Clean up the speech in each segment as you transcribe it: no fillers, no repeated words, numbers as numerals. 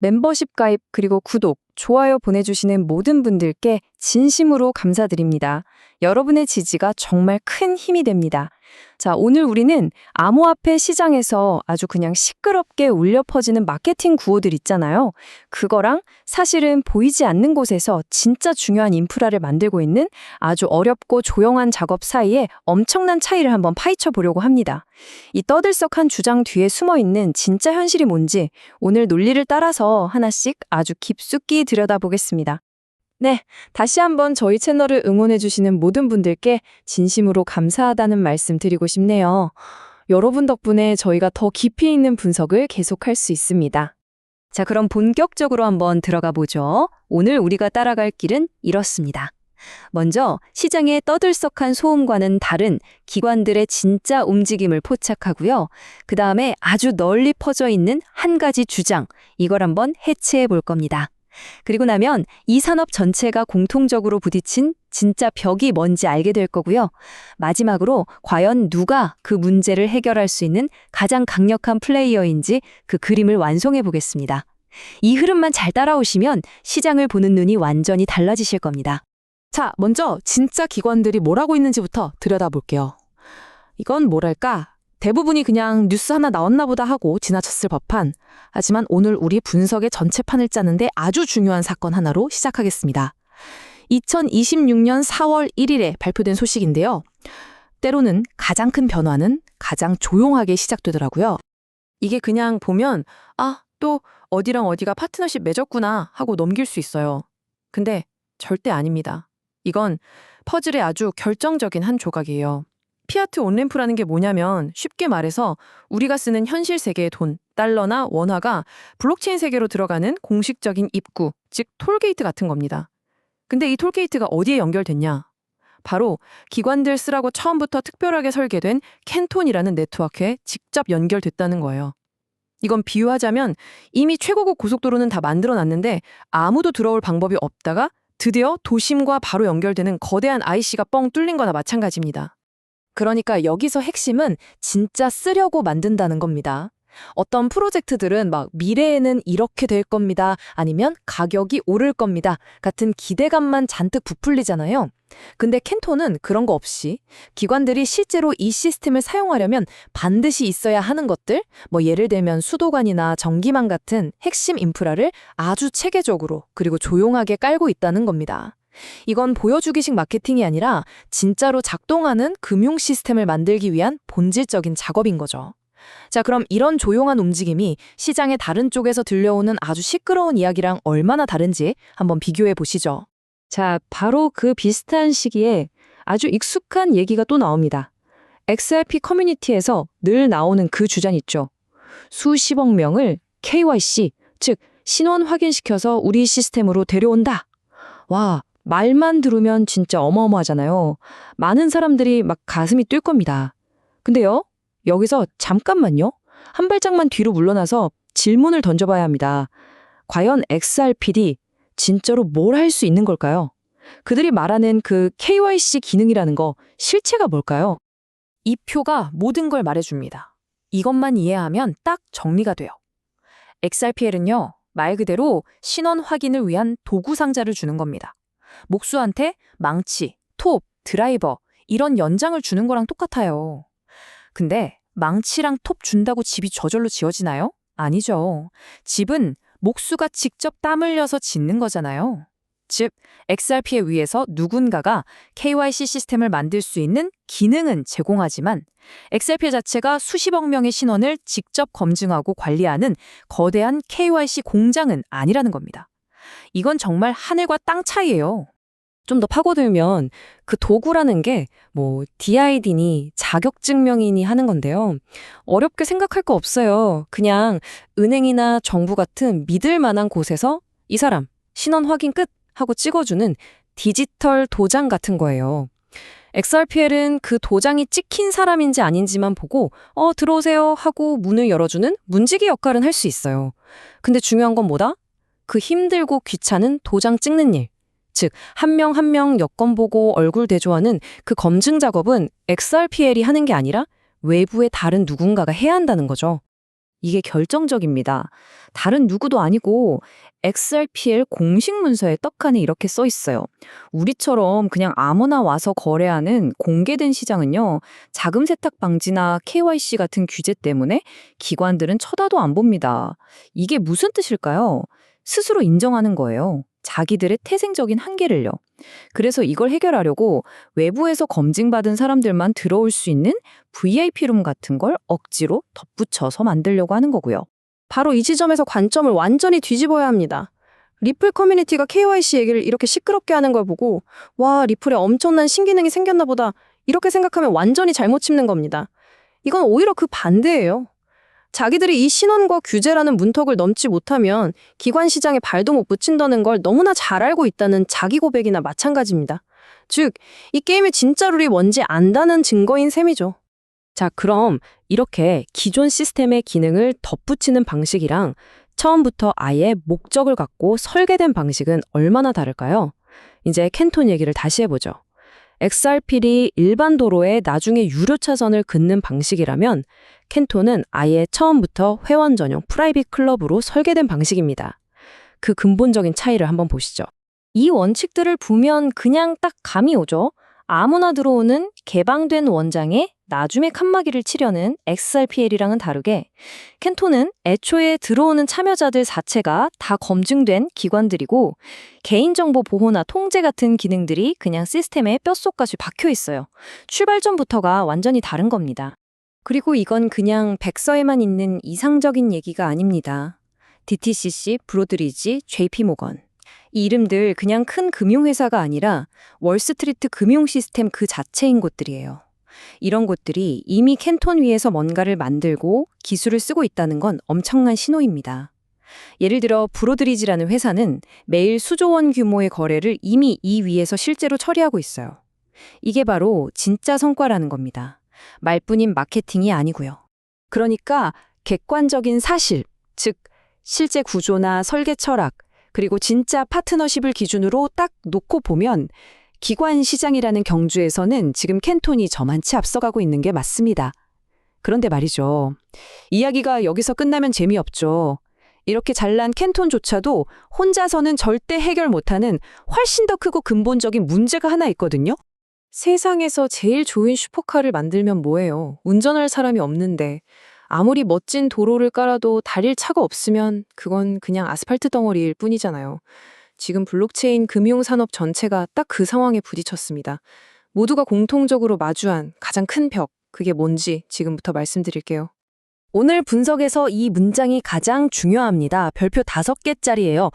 멤버십 가입 그리고 구독, 좋아요 보내주시는 모든 분들께 진심으로 감사드립니다. 여러분의 지지가 정말 큰 힘이 됩니다. 자, 오늘 우리는 암호화폐 시장에서 아주 그냥 시끄럽게 울려 퍼지는 마케팅 구호들 있잖아요. 그거랑 사실은 보이지 않는 곳에서 진짜 중요한 인프라를 만들고 있는 아주 어렵고 조용한 작업 사이에 엄청난 차이를 한번 파헤쳐 보려고 합니다. 이 떠들썩한 주장 뒤에 숨어 있는 진짜 현실이 뭔지 오늘 논리를 따라서 하나씩 아주 깊숙이 들여다보겠습니다. 네, 다시 한번 저희 채널을 응원해주시는 모든 분들께 진심으로 감사하다는 말씀 드리고 싶네요. 여러분 덕분에 저희가 더 깊이 있는 분석을 계속할 수 있습니다. 자, 그럼 본격적으로 한번 들어가 보죠. 오늘 우리가 따라갈 길은 이렇습니다. 먼저 시장의 떠들썩한 소음과는 다른 기관들의 진짜 움직임을 포착하고요. 그 다음에 아주 널리 퍼져 있는 한 가지 주장, 이걸 한번 해체해 볼 겁니다. 그리고 나면 이 산업 전체가 공통적으로 부딪힌 진짜 벽이 뭔지 알게 될 거고요. 마지막으로 과연 누가 그 문제를 해결할 수 있는 가장 강력한 플레이어인지 그 그림을 완성해 보겠습니다. 이 흐름만 잘 따라오시면 시장을 보는 눈이 완전히 달라지실 겁니다. 자, 먼저 진짜 기관들이 뭘 하고 있는지부터 들여다볼게요. 이건 뭐랄까? 대부분이 그냥 뉴스 하나 나왔나 보다 하고 지나쳤을 법한, 하지만 오늘 우리 분석의 전체판을 짜는데 아주 중요한 사건 하나로 시작하겠습니다. 2026년 4월 1일에 발표된 소식인데요. 때로는 가장 큰 변화는 가장 조용하게 시작되더라고요. 이게 그냥 보면 또 어디랑 어디가 파트너십 맺었구나 하고 넘길 수 있어요. 근데 절대 아닙니다. 이건 퍼즐의 아주 결정적인 한 조각이에요. 피아트 온램프라는 게 뭐냐면 쉽게 말해서 우리가 쓰는 현실 세계의 돈, 달러나 원화가 블록체인 세계로 들어가는 공식적인 입구, 즉 톨게이트 같은 겁니다. 근데 이 톨게이트가 어디에 연결됐냐? 바로 기관들 쓰라고 처음부터 특별하게 설계된 캔톤이라는 네트워크에 직접 연결됐다는 거예요. 이건 비유하자면 이미 최고급 고속도로는 다 만들어놨는데 아무도 들어올 방법이 없다가 드디어 도심과 바로 연결되는 거대한 IC가 뻥 뚫린 거나 마찬가지입니다. 그러니까 여기서 핵심은 진짜 쓰려고 만든다는 겁니다. 어떤 프로젝트들은 막 미래에는 이렇게 될 겁니다. 아니면 가격이 오를 겁니다. 같은 기대감만 잔뜩 부풀리잖아요. 근데 캔톤은 그런 거 없이 기관들이 실제로 이 시스템을 사용하려면 반드시 있어야 하는 것들, 예를 들면 수도관이나 전기망 같은 핵심 인프라를 아주 체계적으로 그리고 조용하게 깔고 있다는 겁니다. 이건 보여주기식 마케팅이 아니라 진짜로 작동하는 금융 시스템을 만들기 위한 본질적인 작업인 거죠. 자, 그럼 이런 조용한 움직임이 시장의 다른 쪽에서 들려오는 아주 시끄러운 이야기랑 얼마나 다른지 한번 비교해 보시죠. 자, 바로 그 비슷한 시기에 아주 익숙한 얘기가 또 나옵니다. XRP 커뮤니티에서 늘 나오는 그 주장 있죠. 수십억 명을 KYC, 즉 신원 확인시켜서 우리 시스템으로 데려온다. 와, 말만 들으면 진짜 어마어마하잖아요. 많은 사람들이 막 가슴이 뛸 겁니다. 근데요, 여기서 잠깐만요. 한 발짝만 뒤로 물러나서 질문을 던져봐야 합니다. 과연 XRPD 진짜로 뭘 할 수 있는 걸까요? 그들이 말하는 그 KYC 기능이라는 거 실체가 뭘까요? 이 표가 모든 걸 말해줍니다. 이것만 이해하면 딱 정리가 돼요. XRPL은요, 말 그대로 신원 확인을 위한 도구 상자를 주는 겁니다. 목수한테 망치, 톱, 드라이버 이런 연장을 주는 거랑 똑같아요. 근데 망치랑 톱 준다고 집이 저절로 지어지나요? 아니죠. 집은 목수가 직접 땀 흘려서 짓는 거잖아요. 즉, XRP에 의해서 누군가가 KYC 시스템을 만들 수 있는 기능은 제공하지만 XRP 자체가 수십억 명의 신원을 직접 검증하고 관리하는 거대한 KYC 공장은 아니라는 겁니다. 이건 정말 하늘과 땅 차이예요. 좀 더 파고들면 그 도구라는 게 DID니 자격증명이니 하는 건데요. 어렵게 생각할 거 없어요. 그냥 은행이나 정부 같은 믿을 만한 곳에서 이 사람 신원 확인 끝 하고 찍어주는 디지털 도장 같은 거예요. XRPL은 그 도장이 찍힌 사람인지 아닌지만 보고 들어오세요 하고 문을 열어주는 문지기 역할은 할 수 있어요. 근데 중요한 건 뭐다? 그 힘들고 귀찮은 도장 찍는 일. 즉, 한 명 한 명 여권 보고 얼굴 대조하는 그 검증 작업은 XRPL이 하는 게 아니라 외부의 다른 누군가가 해야 한다는 거죠. 이게 결정적입니다. 다른 누구도 아니고 XRPL 공식 문서에 떡하니 이렇게 써 있어요. 우리처럼 그냥 아무나 와서 거래하는 공개된 시장은요, 자금 세탁 방지나 KYC 같은 규제 때문에 기관들은 쳐다도 안 봅니다. 이게 무슨 뜻일까요? 스스로 인정하는 거예요. 자기들의 태생적인 한계를요. 그래서 이걸 해결하려고 외부에서 검증받은 사람들만 들어올 수 있는 VIP룸 같은 걸 억지로 덧붙여서 만들려고 하는 거고요. 바로 이 지점에서 관점을 완전히 뒤집어야 합니다. 리플 커뮤니티가 KYC 얘기를 이렇게 시끄럽게 하는 걸 보고 와, 리플에 엄청난 신기능이 생겼나 보다 이렇게 생각하면 완전히 잘못 짚는 겁니다. 이건 오히려 그 반대예요. 자기들이 이 신원과 규제라는 문턱을 넘지 못하면 기관 시장에 발도 못 붙인다는 걸 너무나 잘 알고 있다는 자기 고백이나 마찬가지입니다. 즉, 이 게임의 진짜 룰이 뭔지 안다는 증거인 셈이죠. 자, 그럼 이렇게 기존 시스템의 기능을 덧붙이는 방식이랑 처음부터 아예 목적을 갖고 설계된 방식은 얼마나 다를까요? 이제 캔톤 얘기를 다시 해보죠. XRPL이 일반 도로에 나중에 유료 차선을 긋는 방식이라면 캔톤은 아예 처음부터 회원 전용 프라이빗 클럽으로 설계된 방식입니다. 그 근본적인 차이를 한번 보시죠. 이 원칙들을 보면 그냥 딱 감이 오죠. 아무나 들어오는 개방된 원장에 나중에 칸막이를 치려는 XRPL이랑은 다르게 캔톤은 애초에 들어오는 참여자들 자체가 다 검증된 기관들이고 개인정보 보호나 통제 같은 기능들이 그냥 시스템에 뼛속까지 박혀 있어요. 출발점부터가 완전히 다른 겁니다. 그리고 이건 그냥 백서에만 있는 이상적인 얘기가 아닙니다. DTCC, 브로드리지, JP모건. 이 이름들 그냥 큰 금융회사가 아니라 월스트리트 금융 시스템 그 자체인 곳들이에요. 이런 곳들이 이미 캔톤 위에서 뭔가를 만들고 기술을 쓰고 있다는 건 엄청난 신호입니다. 예를 들어 브로드리지라는 회사는 매일 수조 원 규모의 거래를 이미 이 위에서 실제로 처리하고 있어요. 이게 바로 진짜 성과라는 겁니다. 말뿐인 마케팅이 아니고요. 그러니까 객관적인 사실, 즉 실제 구조나 설계 철학, 그리고 진짜 파트너십을 기준으로 딱 놓고 보면 기관 시장이라는 경주에서는 지금 캔톤이 저만치 앞서가고 있는 게 맞습니다. 그런데 말이죠. 이야기가 여기서 끝나면 재미없죠. 이렇게 잘난 캔톤조차도 혼자서는 절대 해결 못하는 훨씬 더 크고 근본적인 문제가 하나 있거든요. 세상에서 제일 좋은 슈퍼카를 만들면 뭐예요? 운전할 사람이 없는데 아무리 멋진 도로를 깔아도 달릴 차가 없으면 그건 그냥 아스팔트 덩어리일 뿐이잖아요. 지금 블록체인 금융산업 전체가 딱 그 상황에 부딪혔습니다. 모두가 공통적으로 마주한 가장 큰 벽, 그게 뭔지 지금부터 말씀드릴게요. 오늘 분석에서 이 문장이 가장 중요합니다. 별표 5개짜리예요.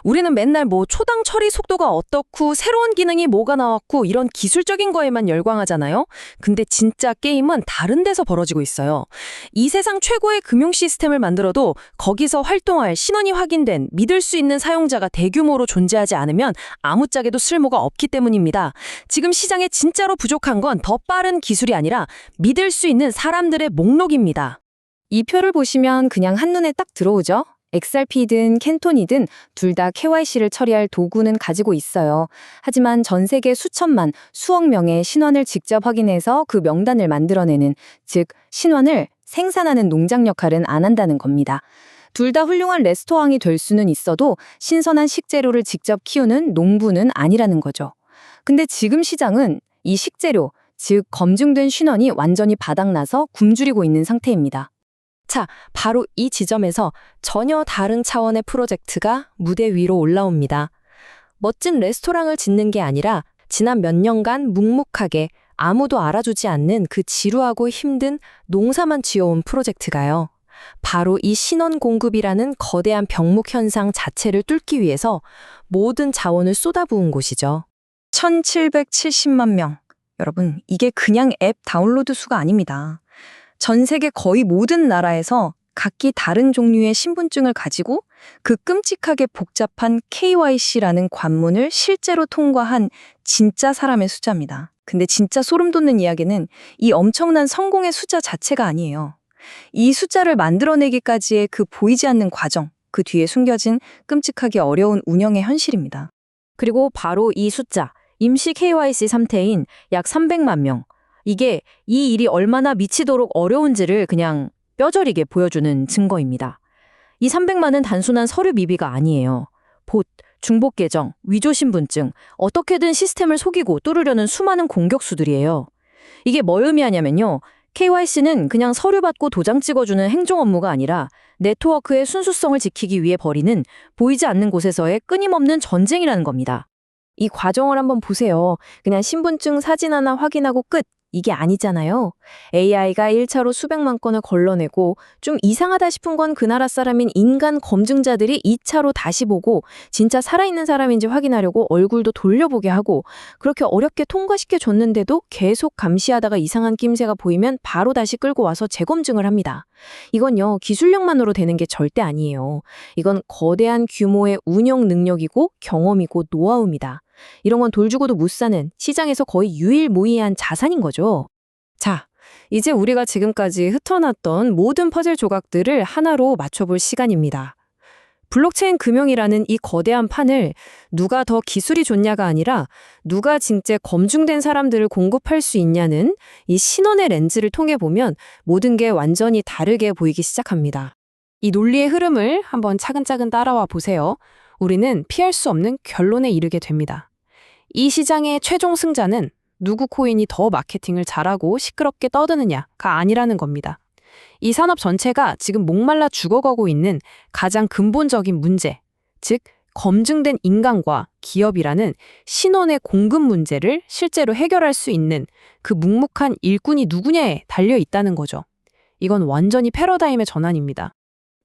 우리는 맨날 초당 처리 속도가 어떻고 새로운 기능이 뭐가 나왔고 이런 기술적인 거에만 열광하잖아요. 근데 진짜 게임은 다른 데서 벌어지고 있어요. 이 세상 최고의 금융 시스템을 만들어도 거기서 활동할 신원이 확인된 믿을 수 있는 사용자가 대규모로 존재하지 않으면 아무짝에도 쓸모가 없기 때문입니다. 지금 시장에 진짜로 부족한 건 더 빠른 기술이 아니라 믿을 수 있는 사람들의 목록입니다. 이 표를 보시면 그냥 한눈에 딱 들어오죠? XRP든 캔톤이든 둘 다 KYC를 처리할 도구는 가지고 있어요. 하지만 전 세계 수천만, 수억 명의 신원을 직접 확인해서 그 명단을 만들어내는, 즉 신원을 생산하는 농장 역할은 안 한다는 겁니다. 둘 다 훌륭한 레스토랑이 될 수는 있어도 신선한 식재료를 직접 키우는 농부는 아니라는 거죠. 근데 지금 시장은 이 식재료, 즉 검증된 신원이 완전히 바닥나서 굶주리고 있는 상태입니다. 자, 바로 이 지점에서 전혀 다른 차원의 프로젝트가 무대 위로 올라옵니다. 멋진 레스토랑을 짓는 게 아니라 지난 몇 년간 묵묵하게 아무도 알아주지 않는 그 지루하고 힘든 농사만 지어온 프로젝트가요. 바로 이 신원 공급이라는 거대한 병목 현상 자체를 뚫기 위해서 모든 자원을 쏟아부은 곳이죠. 1770만 명. 여러분, 이게 그냥 앱 다운로드 수가 아닙니다. 전 세계 거의 모든 나라에서 각기 다른 종류의 신분증을 가지고 그 끔찍하게 복잡한 KYC라는 관문을 실제로 통과한 진짜 사람의 숫자입니다. 근데 진짜 소름 돋는 이야기는 이 엄청난 성공의 숫자 자체가 아니에요. 이 숫자를 만들어내기까지의 그 보이지 않는 과정, 그 뒤에 숨겨진 끔찍하게 어려운 운영의 현실입니다. 그리고 바로 이 숫자, 임시 KYC 3태인 약 300만 명. 이게 이 일이 얼마나 미치도록 어려운지를 그냥 뼈저리게 보여주는 증거입니다. 이 300만은 단순한 서류 미비가 아니에요. 봇, 중복 계정, 위조 신분증, 어떻게든 시스템을 속이고 뚫으려는 수많은 공격수들이에요. 이게 뭘 의미하냐면요. KYC는 그냥 서류 받고 도장 찍어주는 행정 업무가 아니라 네트워크의 순수성을 지키기 위해 벌이는 보이지 않는 곳에서의 끊임없는 전쟁이라는 겁니다. 이 과정을 한번 보세요. 그냥 신분증 사진 하나 확인하고 끝. 이게 아니잖아요. AI가 1차로 수백만 건을 걸러내고 좀 이상하다 싶은 건 그 나라 사람인 인간 검증자들이 2차로 다시 보고 진짜 살아있는 사람인지 확인하려고 얼굴도 돌려보게 하고 그렇게 어렵게 통과시켜 줬는데도 계속 감시하다가 이상한 낌새가 보이면 바로 다시 끌고 와서 재검증을 합니다. 이건요, 기술력만으로 되는 게 절대 아니에요. 이건 거대한 규모의 운영 능력이고 경험이고 노하우입니다. 이런 건 돌 주고도 못 사는 시장에서 거의 유일무이한 자산인 거죠. 자, 이제 우리가 지금까지 흩어놨던 모든 퍼즐 조각들을 하나로 맞춰볼 시간입니다. 블록체인 금융이라는 이 거대한 판을 누가 더 기술이 좋냐가 아니라 누가 진짜 검증된 사람들을 공급할 수 있냐는 이 신원의 렌즈를 통해 보면 모든 게 완전히 다르게 보이기 시작합니다. 이 논리의 흐름을 한번 차근차근 따라와 보세요. 우리는 피할 수 없는 결론에 이르게 됩니다. 이 시장의 최종 승자는 누구 코인이 더 마케팅을 잘하고 시끄럽게 떠드느냐가 아니라는 겁니다. 이 산업 전체가 지금 목말라 죽어가고 있는 가장 근본적인 문제, 즉 검증된 인간과 기업이라는 신원의 공급 문제를 실제로 해결할 수 있는 그 묵묵한 일꾼이 누구냐에 달려 있다는 거죠. 이건 완전히 패러다임의 전환입니다.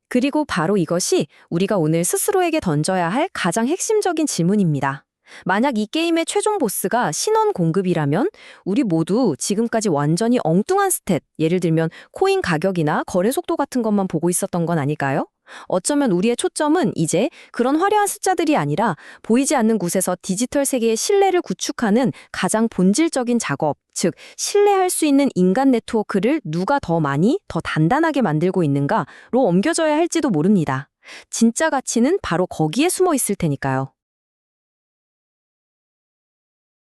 그리고 바로 이것이 우리가 오늘 스스로에게 던져야 할 가장 핵심적인 질문입니다. 만약 이 게임의 최종 보스가 신원 공급이라면 우리 모두 지금까지 완전히 엉뚱한 스탯, 예를 들면 코인 가격이나 거래 속도 같은 것만 보고 있었던 건 아닐까요? 어쩌면 우리의 초점은 이제 그런 화려한 숫자들이 아니라 보이지 않는 곳에서 디지털 세계의 신뢰를 구축하는 가장 본질적인 작업, 즉 신뢰할 수 있는 인간 네트워크를 누가 더 많이, 더 단단하게 만들고 있는가로 옮겨져야 할지도 모릅니다. 진짜 가치는 바로 거기에 숨어 있을 테니까요.